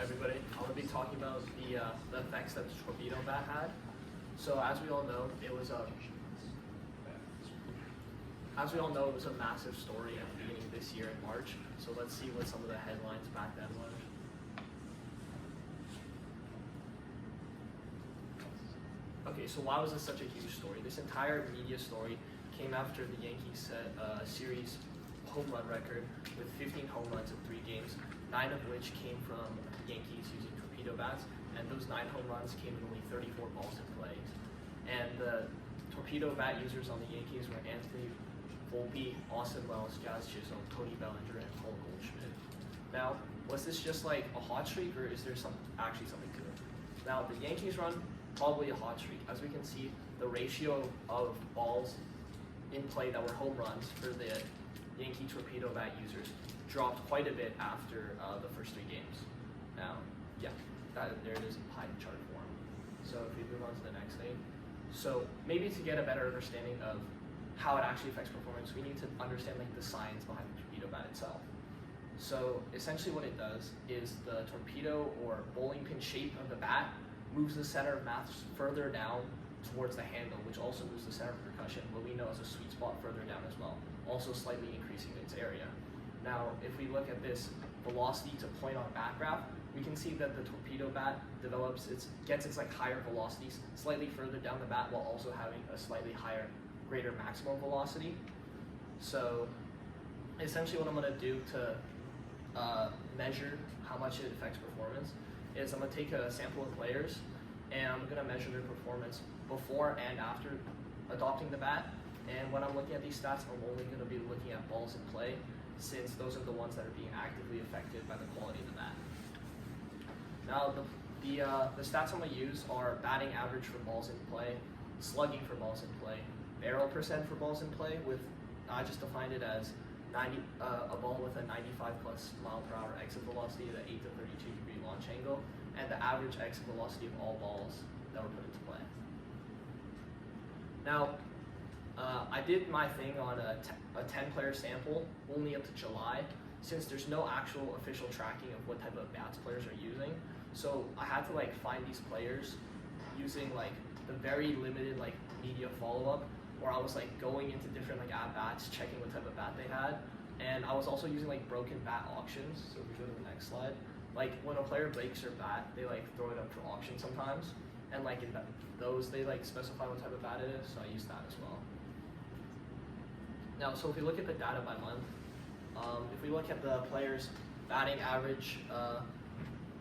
everybody. I'm going to be talking about the effects that the Torpedo bat had. So as we all know, it was a massive story at the beginning of this year in March. So let's see what some of the headlines back then were. Okay, so why was this such a huge story? This entire media story came after the Yankees set a series home run record with 15 home runs in 3 games, 9 of which came from Yankees using Torpedo bats, and those 9 home runs came in only 34 balls in play. And the Torpedo bat users on the Yankees were Anthony Volpe, Austin Wells, Jazz Chisholm, Tony Bellinger, and Paul Goldschmidt. Now, was this just like a hot streak, or is there actually something to it? Now, the Yankees run probably a hot streak. As we can see, the ratio of balls in play that were home runs for the Yankee Torpedo bat users dropped quite a bit after the first 3 games. Now, yeah, there it is in pie chart form. So if we move on to the next thing. So maybe to get a better understanding of how it actually affects performance, we need to understand like the science behind the Torpedo bat itself. So essentially what it does is the torpedo or bowling pin shape of the bat moves the center of mass further down towards the handle, which also moves the center of percussion, what we know as a sweet spot, further down as well, also slightly increasing its area. Now, if we look at this velocity to point on bat graph, we can see that the Torpedo bat gets its like higher velocities slightly further down the bat while also having a slightly greater maximum velocity. So essentially what I'm going to do to measure how much it affects performance is I'm going to take a sample of players and I'm going to measure their performance before and after adopting the bat. And when I'm looking at these stats, I'm only going to be looking at balls in play, since those are the ones that are being actively affected by the quality of the bat. Now, the stats I'm going to use are batting average for balls in play, slugging for balls in play, barrel percent for balls in play, with I just defined it as a ball with a 95+ mile per hour exit velocity at an 8 to 32 degree launch angle, and the average exit velocity of all balls that were put into play. Now, I did my thing on a 10-player sample only up to July, since there's no actual official tracking of what type of bats players are using. So I had to like find these players using like the very limited like media follow-up, where I was like going into different like at-bats, checking what type of bat they had. And I was also using like broken bat auctions. So if we go to the next slide, like when a player breaks their bat, they like throw it up for auction sometimes. And like in those, they like specify what type of bat it is, so I use that as well. Now, so if we look at the data by month, if we look at the players' batting average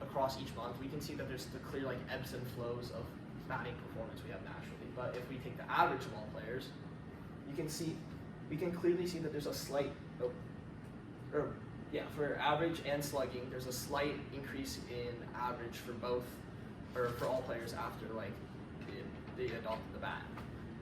across each month, we can see that there's the clear like ebbs and flows of batting performance we have naturally. But if we take the average of all players, we can clearly see that there's a slight, for average and slugging, there's a slight increase in average for both, or for all players after like they adopted the bat.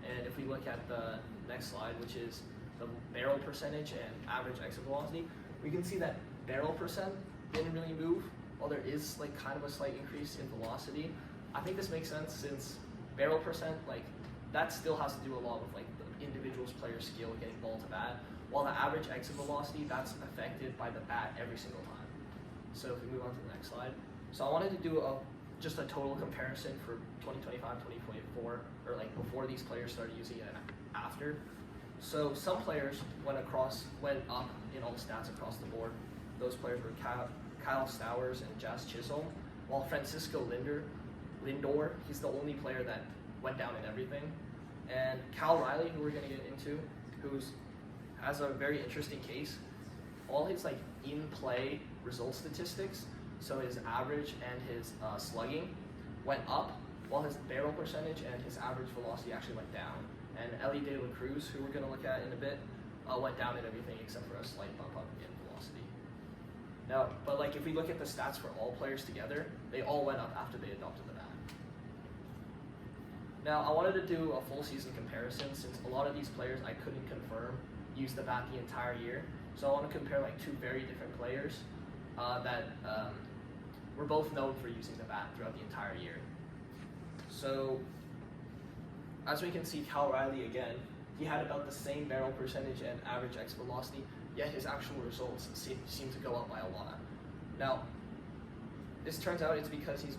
And if we look at the next slide, which is the barrel percentage and average exit velocity, we can see that barrel percent didn't really move, while there is like kind of a slight increase in velocity. I think this makes sense, since barrel percent, like that still has to do a lot with like the individual's player skill getting ball to bat, while the average exit velocity, that's affected by the bat every single time. So if we move on to the next slide. So I wanted to do just a total comparison for 2025, 2024, or like before these players started using it and after. So some players went up in all the stats across the board. Those players were Kyle Stowers and Jazz Chisholm, while Francisco Lindor, he's the only player that went down in everything. And Cal Riley, who we're going to get into, has a very interesting case. All his like in-play result statistics, so his average and his slugging, went up, while his barrel percentage and his average velocity actually went down. And Ellie De La Cruz, who we're going to look at in a bit, went down in everything except for a slight bump up in velocity. Now, but like if we look at the stats for all players together, they all went up after they adopted the bat. Now, I wanted to do a full season comparison, since a lot of these players I couldn't confirm used the bat the entire year. So I want to compare like 2 very different players that were both known for using the bat throughout the entire year. So as we can see, Cal Riley again, he had about the same barrel percentage and average exit velocity, yet his actual results seem to go up by a lot. Now, this turns out it's because he's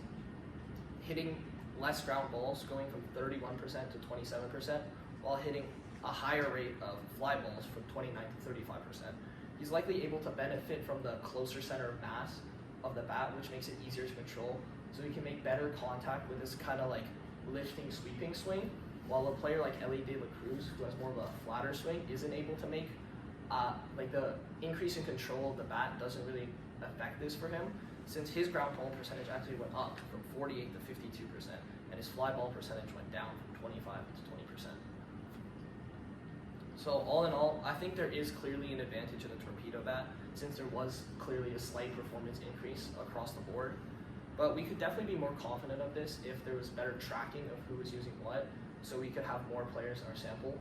hitting less ground balls, going from 31% to 27%, while hitting a higher rate of fly balls from 29 to 35%. He's likely able to benefit from the closer center of mass of the bat, which makes it easier to control, so he can make better contact with this kind of like lifting, sweeping swing, while a player like Ellie De La Cruz, who has more of a flatter swing, isn't able to make, like the increase in control of the bat doesn't really affect this for him, since his ground ball percentage actually went up from 48 to 52%, and his fly ball percentage went down from 25 to 20%. So all in all, I think there is clearly an advantage in the Torpedo bat, since there was clearly a slight performance increase across the board. But we could definitely be more confident of this if there was better tracking of who was using what, so we could have more players in our sample.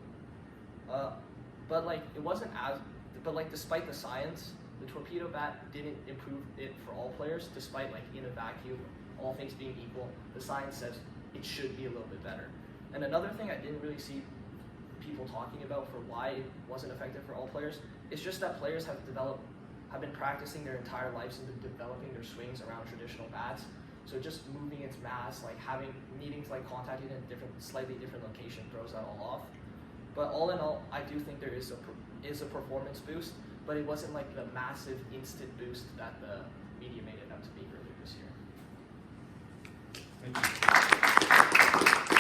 But like it wasn't as, but like despite the science, the Torpedo bat didn't improve it for all players, despite like in a vacuum, all things being equal, the science says it should be a little bit better. And another thing I didn't really see people talking about for why it wasn't effective for all players is just that players have been practicing their entire lives into developing their swings around traditional bats. So just moving its mass, like needing to like contact it in a slightly different location throws that all off. But all in all, I do think there is a performance boost, but it wasn't like the massive instant boost that the media made it out to be earlier this year. Thank you.